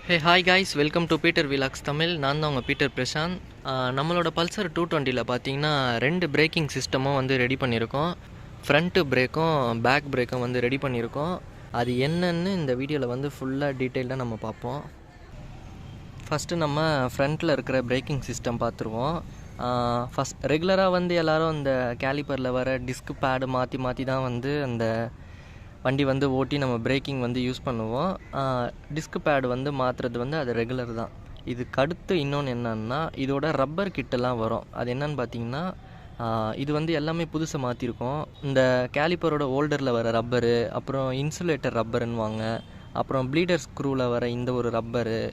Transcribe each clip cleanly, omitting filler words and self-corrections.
Hey hi guys, welcome to Peter vlogs Tamil. நான் தான் உங்கள் பீட்டர் பிரசாந்த். நம்மளோட பல்சர் 220 பார்த்தீங்கன்னா 2 பிரேக்கிங் சிஸ்டமும் வந்து ரெடி பண்ணியிருக்கோம். ஃப்ரண்ட்டு பிரேக்கும் பேக் பிரேக்கும் வந்து ரெடி பண்ணியிருக்கோம். அது என்னன்னு இந்த வீடியோவில் வந்து ஃபுல்லாக டீட்டெயில்டாக நம்ம பார்ப்போம். ஃபஸ்ட்டு நம்ம ஃப்ரண்ட்டில் இருக்கிற பிரேக்கிங் சிஸ்டம் பார்த்துருவோம். ரெகுலராக வந்து எல்லோரும் இந்த கேலிப்பரில் வர டிஸ்க் பேடு மாற்றி தான் வந்து அந்த வண்டி வந்து ஓட்டி நம்ம பிரேக்கிங் வந்து யூஸ் பண்ணுவோம். டிஸ்க் பேடு வந்து மாற்றுறது வந்து அது ரெகுலர் தான். இதுக்கு அடுத்து இன்னொன்று என்னன்னா, இதோட ரப்பர் கிட்டெல்லாம் வரும். அது என்னன்னு பார்த்தீங்கன்னா, இது வந்து எல்லாமே புதுசாக மாற்றிருக்கோம். இந்த கேலிப்பரோட ஹோல்டரில் வர ரப்பரு, அப்புறம் இன்சுலேட்டர் ரப்பருன்னுவாங்க, அப்புறம் ப்ளீடர் ஸ்க்ரூவில் வர இந்த ஒரு ரப்பரு,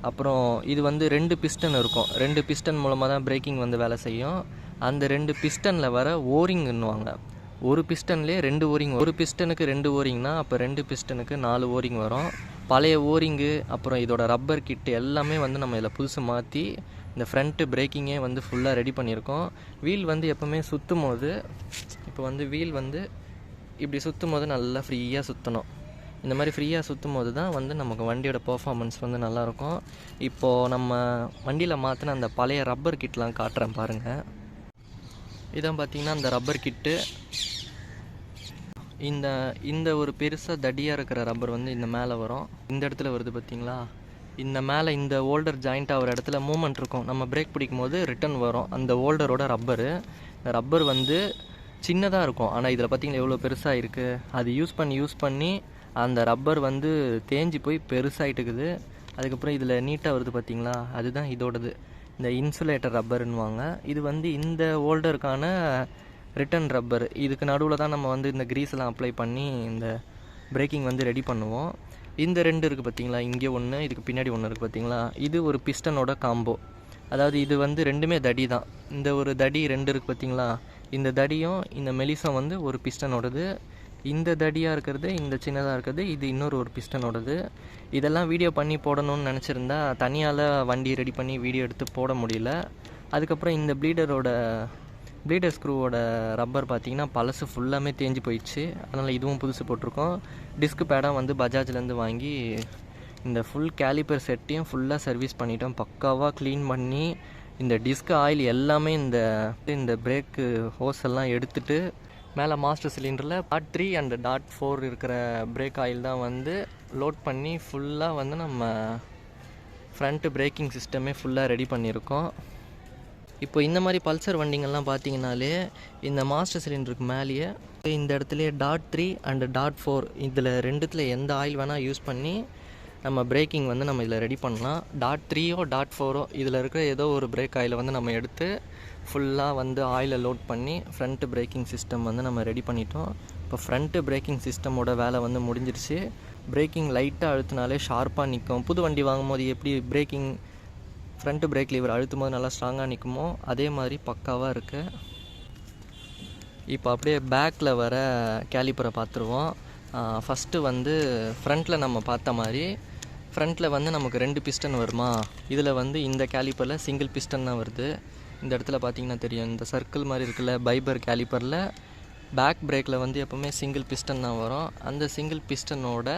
அப்புறம் இது வந்து 2 பிஸ்டன் இருக்கும். 2 பிஸ்டன் மூலமாக தான் பிரேக்கிங் வந்து வேலை செய்யும். அந்த 2 பிஸ்டனில் வர ஓரிங்குன்னுவாங்க. ஒரு பிஸ்டன்லேயே 2 ஓரிங். ஒரு பிஸ்டனுக்கு 2 ஓரிங்னா அப்போ 2 பிஸ்டனுக்கு 4 ஓரிங் வரும். பழைய ஓரிங்கு அப்புறம் இதோட ரப்பர் கிட்டு எல்லாமே வந்து நம்ம இதில் புதுசு மாற்றி இந்த ஃப்ரண்ட்டு பிரேக்கிங்கே வந்து ஃபுல்லாக ரெடி பண்ணியிருக்கோம். வீல் வந்து எப்போவுமே சுற்றும் போது, இப்போ வந்து வீல் வந்து இப்படி சுற்றும் போது நல்லா ஃப்ரீயாக சுற்றணும். இந்த மாதிரி ஃப்ரீயாக சுற்றும் போது தான் வந்து நமக்கு வண்டியோட பர்ஃபார்மன்ஸ் வந்து நல்லாயிருக்கும். இப்போது நம்ம வண்டியில் மாற்றின அந்த பழைய ரப்பர் கிட்லாம் காட்டுறேன் பாருங்கள். இதான் பார்த்திங்கன்னா அந்த ரப்பர் கிட்டு. இந்த ஒரு பெருசாக தடியாக இருக்கிற ரப்பர் வந்து இந்த மேலே வரும். இந்த இடத்துல வருது பார்த்திங்களா? இந்த மேலே இந்த ஹோல்டர் ஜாயிண்ட் ஆகிற இடத்துல மூமெண்ட் இருக்கும். நம்ம பிரேக் பிடிக்கும் போது ரிட்டன் வரும் அந்த ஹோல்டரோட ரப்பரு. இந்த ரப்பர் வந்து சின்னதாக இருக்கும், ஆனால் இதில் பார்த்திங்கன்னா எவ்வளோ பெருசாக இருக்குது. அது யூஸ் பண்ணி அந்த ரப்பர் வந்து தேஞ்சு போய் பெருசாகிட்டுக்குது. அதுக்கப்புறம் இதில் நீட்டாக வருது பார்த்திங்களா? அதுதான் இதோடது, இந்த இன்சுலேட்டர் ரப்பருன்னுவாங்க. இது வந்து இந்த ஹோல்டருக்கான ரிட்டன் ரப்பர். இதுக்கு நடுவில் தான் நம்ம வந்து இந்த க்ரீஸெல்லாம் அப்ளை பண்ணி இந்த பிரேக்கிங் வந்து ரெடி பண்ணுவோம். இந்த 2 இருக்குது பார்த்திங்களா? இங்கே ஒன்று, இதுக்கு பின்னாடி ஒன்று இருக்குது பார்த்திங்களா? இது ஒரு பிஸ்டனோட காம்போ. அதாவது இது வந்து ரெண்டுமே தடி தான். இந்த ஒரு தடி 2 இருக்குது பார்த்திங்களா? இந்த தடியும் இந்த மெலிசும் வந்து ஒரு பிஸ்டனோடது. இந்த தடியாக இருக்கிறது, இந்த சின்னதாக இருக்கிறது, இது ஒரு பிஸ்டனோடது. இதெல்லாம் வீடியோ பண்ணி போடணும்னு நினச்சிருந்தா தனியால் வண்டி ரெடி பண்ணி வீடியோ எடுத்து போட முடியல. அதுக்கப்புறம் இந்த ப்ளீடர் ஸ்க்ரூவோட ரப்பர் பார்த்திங்கன்னா பழசு ஃபுல்லாமே தேஞ்சு போயிடுச்சு. அதனால் இதுவும் புதுசு போட்டிருக்கோம். டிஸ்க் பேடாக வந்து பஜாஜ்லேருந்து வாங்கி இந்த ஃபுல் கேலிப்பர் செட்டையும் ஃபுல்லாக சர்வீஸ் பண்ணிட்டோம். பக்காவாக க்ளீன் பண்ணி இந்த டிஸ்க் ஆயில் எல்லாமே இந்த பிரேக்கு ஹோஸ் எல்லாம் எடுத்துகிட்டு மேலே மாஸ்டர் சிலிண்டரில் டாட் 3 அண்ட் டாட் 4 இருக்கிற பிரேக் ஆயில் தான் வந்து லோட் பண்ணி ஃபுல்லாக வந்து நம்ம ஃப்ரண்ட்டு பிரேக்கிங் சிஸ்டமே ஃபுல்லாக ரெடி பண்ணியிருக்கோம். இப்போ இந்த மாதிரி பல்சர் வண்டிங்கள்லாம் பார்த்தீங்கன்னாலே இந்த மாஸ்டர் சிலிண்டருக்கு மேலேயே இந்த இடத்துலையே டாட் 3 அண்ட் டாட் 4 இதில் 2த்தில் எந்த ஆயில் வேணால் யூஸ் பண்ணி நம்ம பிரேக்கிங் வந்து நம்ம இதில் ரெடி பண்ணலாம். டாட் 3ஓ டாட் 4ஓ இதில் இருக்கிற ஏதோ ஒரு பிரேக் ஆயிலை வந்து நம்ம எடுத்து ஃபுல்லாக வந்து ஆயிலை லோட் பண்ணி ஃப்ரண்ட்டு பிரேக்கிங் சிஸ்டம் வந்து நம்ம ரெடி பண்ணிட்டோம். இப்போ ஃப்ரண்ட்டு பிரேக்கிங் சிஸ்டமோட வேலை வந்து முடிஞ்சிருச்சு. பிரேக்கிங் லைட்டாக அழுத்தினாலே ஷார்ப்பாக நிற்கும். புது வண்டி வாங்கும் போது எப்படி பிரேக்கிங் ஃப்ரண்ட்டு பிரேக் லீவர் அழுத்தும் போது நல்லா ஸ்ட்ராங்காக நிற்குமோ அதே மாதிரி பக்காவாக இருக்குது. இப்போ அப்படியே பேக்கில் வர கேலிப்பரை பார்த்துருவோம். ஃபஸ்ட்டு வந்து ஃப்ரண்ட்டில் நம்ம பார்த்த மாதிரி ஃப்ரண்ட்டில் வந்து நமக்கு 2 பிஸ்டன் வருமா? இதில் வந்து இந்த கேலிப்பரில் சிங்கிள் பிஸ்டன் தான் வருது. இந்த இடத்துல பார்த்திங்கன்னா தெரியும், இந்த சர்க்கிள் மாதிரி இருக்குல்ல பைபர் கேலிப்பரில் பேக் பிரேக்கில் வந்து எப்போவுமே சிங்கிள் பிஸ்டன் தான் வரும். அந்த சிங்கிள் பிஸ்டனோட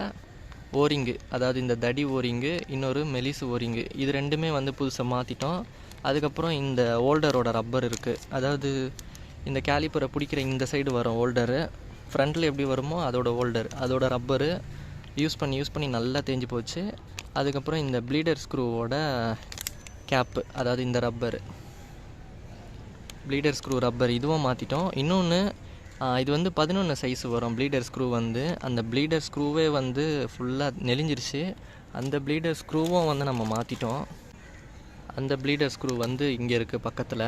ஓரிங்கு, அதாவது இந்த தடி ஓரிங்கு, இன்னொரு மெலிசு ஓரிங்கு, இது 2மே வந்து புதுசாக மாற்றிட்டோம். அதுக்கப்புறம் இந்த ஹோல்டரோட ரப்பர் இருக்குது. அதாவது இந்த கேலிப்பரை பிடிக்கிற இந்த சைடு வரும் ஹோல்டரு, ஃப்ரண்ட்டில் எப்படி வருமோ அதோட ஹோல்டர், அதோட ரப்பரு யூஸ் பண்ணி நல்லா தேஞ்சு போச்சு. அதுக்கப்புறம் இந்த ப்ளீடர் ஸ்க்ரூவோட கேப்பு, அதாவது இந்த ரப்பரு ப்ளீடர் ஸ்க்ரூ ரப்பர், இதுவும் மாற்றிட்டோம். இன்னொன்று இது வந்து 11 சைஸ் வரும் ப்ளீடர் ஸ்க்ரூ வந்து. அந்த ப்ளீடர் ஸ்க்ரூவே வந்து ஃபுல்லாக நெளிஞ்சிருச்சு. அந்த ப்ளீடர் ஸ்க்ரூவும் வந்து நம்ம மாற்றிட்டோம். அந்த ப்ளீடர் ஸ்க்ரூ வந்து இங்கே இருக்குது பக்கத்தில்.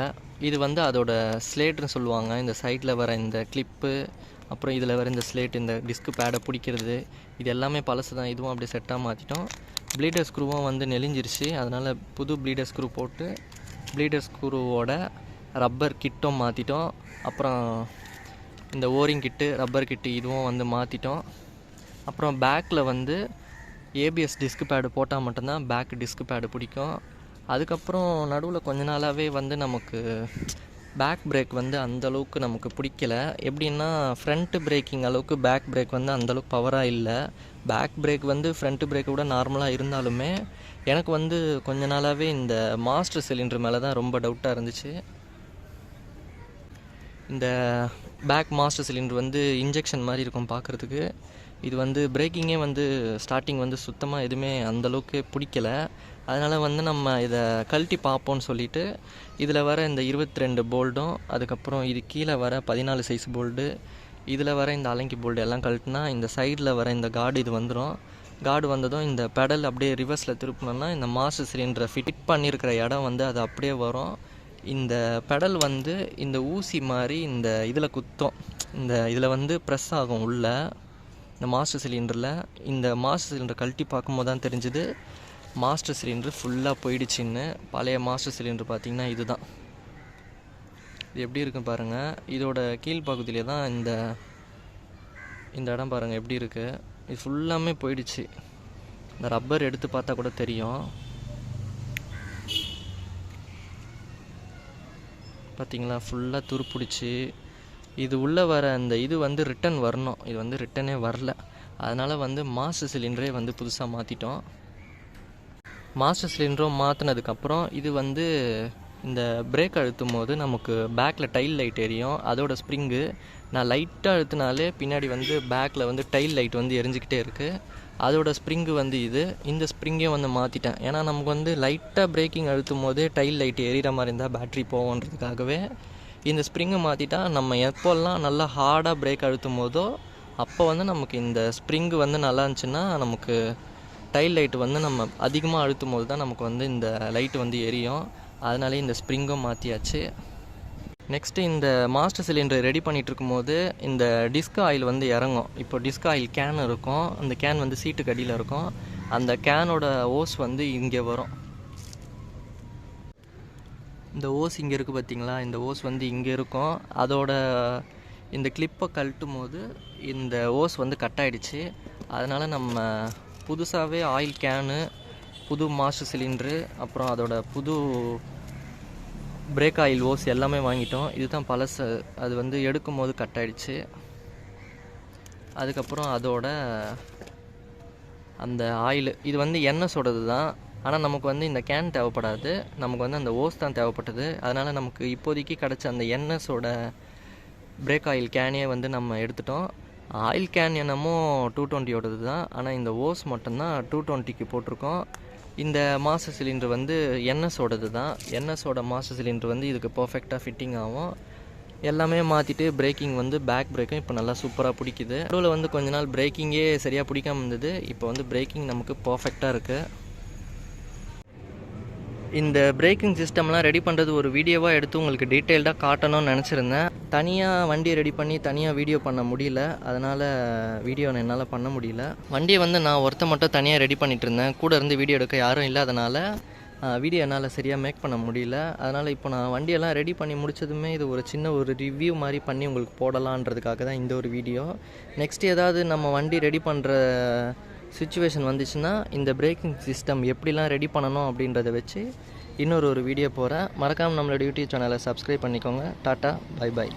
இது வந்து அதோட ஸ்லேட்டுன்னு சொல்லுவாங்க. இந்த சைடில் வர இந்த கிளிப்பு, அப்புறம் இதில் வர இந்த ஸ்லேட், இந்த டிஸ்க் பேடை பிடிக்கிறது, இது எல்லாமே பழசு தான். இதுவும் அப்படியே செட்டாக மாற்றிட்டோம். ப்ளீடர் ஸ்க்ரூவும் வந்து நெளிஞ்சிருச்சு. அதனால் புது ப்ளீடர் ஸ்க்ரூ போட்டு ப்ளீடர் ஸ்க்ரூவோட ரப்பர் கிட்டும் மாற்றிட்டோம். அப்புறம் இந்த ஓரிங் கிட்டு, ரப்பர் கிட்டு இதுவும் வந்து மாற்றிட்டோம். அப்புறம் பேக்கில் வந்து ஏபிஎஸ் டிஸ்க் பேடு போட்டால் மட்டும்தான் பேக் டிஸ்க் பேடு பிடிக்கும். அதுக்கப்புறம் நடுவில் கொஞ்ச நாளாகவே வந்து நமக்கு பேக் பிரேக் வந்து அந்தளவுக்கு நமக்கு பிடிக்கல. எப்படின்னா ஃப்ரண்ட் பிரேக்கிங் அளவுக்கு பேக் பிரேக் வந்து அந்தளவுக்கு பவராக இல்லை. பேக் பிரேக் வந்து ஃப்ரண்ட் பிரேக்கை விட நார்மலாக இருந்தாலுமே எனக்கு வந்து கொஞ்ச நாளாகவே இந்த மாஸ்டர் சிலிண்டர் மேலே தான் ரொம்ப டவுட்டாக இருந்துச்சு. இந்த பேக் மாஸ்டர் சிலிண்டர் வந்து இன்ஜெக்ஷன் மாதிரி இருக்கும் பார்க்குறதுக்கு. இது வந்து பிரேக்கிங்கே வந்து ஸ்டார்டிங் வந்து சுத்தமாக எதுவுமே அந்தளவுக்கு பிடிக்கல. அதனால் வந்து நம்ம இதை கழட்டி பார்ப்போம்னு சொல்லிவிட்டு இதில் வர இந்த 22 போல்டும், அதுக்கப்புறம் இது கீழே வர 14 சைஸ் போல்டு, இதில் வர இந்த அலங்கி போல்டு எல்லாம் கழட்டினா இந்த சைடில் வர இந்த கார்டு இது வந்துடும். கார்டு வந்ததும் இந்த பெடல் அப்படியே ரிவர்ஸில் திருப்பினோன்னா இந்த மாஸ்டர் சிலிண்டரை ஃபிட் பண்ணியிருக்கிற இடம் வந்து அது அப்படியே வரும். இந்த பெடல் வந்து இந்த ஊசி மாதிரி இந்த இதில் குத்தும். இந்த இதில் வந்து ப்ரெஸ் ஆகும் உள்ள இந்த மாஸ்டர் சிலிண்டரில். இந்த மாஸ்டர் சிலிண்டர் கழட்டி பார்க்கும்போது தான் தெரிஞ்சுது மாஸ்டர் சிலிண்டர் ஃபுல்லாக போயிடுச்சின்னு. பழைய மாஸ்டர் சிலிண்டர் பார்த்திங்கன்னா இதுதான். இது எப்படி இருக்குன்னு பாருங்கள். இதோட கீழ்ப்பகுதியிலே தான் இந்த இடம் பாருங்கள் எப்படி இருக்குது. இது ஃபுல்லாமே போயிடுச்சு. இந்த ரப்பர் எடுத்து பார்த்தா கூட தெரியும். பார்த்திங்களா, ஃபுல்லாக துருப்பிடிச்சி. இது உள்ளே வர அந்த இது வந்து ரிட்டன் வரணும். இது வந்து ரிட்டனே வரல. அதனால் வந்து மாஸ்டர் சிலிண்டரே வந்து புதுசாக மாற்றிட்டோம். மாஸ்டர் சிலிண்டரும் மாற்றினதுக்கப்புறம் இது வந்து இந்த பிரேக் அழுத்தும் போது நமக்கு பேக்கில் டைல் லைட் எரியும். அதோட ஸ்ப்ரிங்கு நான் லைட்டாக அழுத்தினாலே பின்னாடி வந்து பேக்கில் வந்து டைல் லைட் வந்து எரிஞ்சிக்கிட்டே இருக்குது. அதோட ஸ்ப்ரிங்கு வந்து இந்த ஸ்ப்ரிங்கையும் வந்து மாற்றிட்டேன். ஏன்னா நமக்கு வந்து லைட்டாக பிரேக்கிங் அழுத்தும் போதே டைல் லைட் எரிகிற மாதிரி இருந்தால் பேட்ரி போவோன்றதுக்காகவே இந்த ஸ்ப்ரிங்கை மாற்றிட்டா நம்ம எப்போல்லாம் நல்லா ஹார்டாக பிரேக் அழுத்தும் போதோ அப்போ வந்து நமக்கு இந்த ஸ்ப்ரிங்கு வந்து நல்லா இருந்துச்சுன்னா நமக்கு டைல் லைட்டு வந்து நம்ம அதிகமாக அழுத்தும் போது தான் நமக்கு வந்து இந்த லைட்டு வந்து எரியும். அதனாலே இந்த ஸ்ப்ரிங்கும் மாற்றியாச்சு. நெக்ஸ்ட்டு இந்த மாஸ்டர் சிலிண்டர் ரெடி பண்ணிகிட்டு இருக்கும்போது இந்த டிஸ்க் ஆயில் வந்து இறங்கும். இப்போ டிஸ்க் ஆயில் கேன் இருக்கும். அந்த கேன் வந்து சீட்டுக்கு அடியில் இருக்கும். அந்த கேனோட ஓஸ் வந்து இங்கே வரும். இந்த ஓஸ் இங்கே இருக்குது பார்த்திங்களா, இந்த ஓஸ் வந்து இங்கே இருக்கும். அதோட இந்த கிளிப்பை கழட்டும் போது இந்த ஓஸ் வந்து கட் ஆகிடுச்சு. அதனால் நம்ம புதுசாகவே ஆயில் கேனு, புது மாஸ்டர் சிலிண்ட்ரு, அப்புறம் அதோட புது பிரேக் ஆயில் ஓஸ் எல்லாமே வாங்கிட்டோம். இதுதான் பழசு. அது வந்து எடுக்கும் போது கட் ஆகிடுச்சு. அதுக்கப்புறம் அதோட அந்த ஆயில் இது வந்து என்எஸோடது தான். ஆனால் நமக்கு வந்து இந்த கேன் தேவைப்படாது. நமக்கு வந்து அந்த ஓஸ் தான் தேவைப்பட்டது. அதனால் நமக்கு இப்போதைக்கு கிடச்ச அந்த என்எஸோட பிரேக் ஆயில் கேனே வந்து நம்ம எடுத்துட்டோம். ஆயில் கேன் என்னமோ 220 தான். ஆனால் இந்த ஓஸ் மட்டும்தான் 220க்கு போட்டிருக்கோம். இந்த மாஸ்டர் சிலிண்டர் வந்து என்எஸோடது தான். என்எஸோட மாஸ்டர் சிலிண்டர் வந்து இதுக்கு பர்ஃபெக்டாக ஃபிட்டிங் ஆகும். எல்லாமே மாற்றிட்டு பிரேக்கிங் வந்து பேக் பிரேக்கும் இப்போ நல்லா சூப்பராக பிடிக்குது. நடுவில் வந்து கொஞ்ச நாள் பிரேக்கிங்கே சரியாக பிடிக்காமல் இருந்தது. இப்போ வந்து பிரேக்கிங் நமக்கு பர்ஃபெக்டாக இருக்குது. இந்த பிரேக்கிங் சிஸ்டம்லாம் ரெடி பண்ணுறது ஒரு வீடியோவாக எடுத்து உங்களுக்கு டீட்டெயில்டாக காட்டணும்னு நினச்சிருந்தேன். தனியாக வண்டியை ரெடி பண்ணி தனியாக வீடியோ பண்ண முடியல. அதனால் வீடியோ என்னால் பண்ண முடியல. வண்டியை வந்து நான் ஒருத்த மட்டும் தனியாக ரெடி பண்ணிகிட்டு இருந்தேன். கூட இருந்து வீடியோ எடுக்க யாரும் இல்லாதனால வீடியோ என்னால் சரியாக மேக் பண்ண முடியல. அதனால் இப்போ நான் வண்டியெல்லாம் ரெடி பண்ணி முடித்ததுமே இது ஒரு சின்ன ஒரு ரிவ்யூ மாதிரி பண்ணி உங்களுக்கு போடலான்றதுக்காக தான் இந்த ஒரு வீடியோ. நெக்ஸ்ட் ஏதாவது நம்ம வண்டி ரெடி பண்ணுற சிச்சுவேஷன் வந்துச்சுன்னா இந்த பிரேக்கிங் சிஸ்டம் எப்படிலாம் ரெடி பண்ணணும் அப்படின்றத வச்சு இன்னொரு வீடியோ போகிறேன். மறக்காமல் நம்மளோட யூடியூப் சேனலை சப்ஸ்கிரைப் பண்ணிக்கோங்க. Tata, bye bye.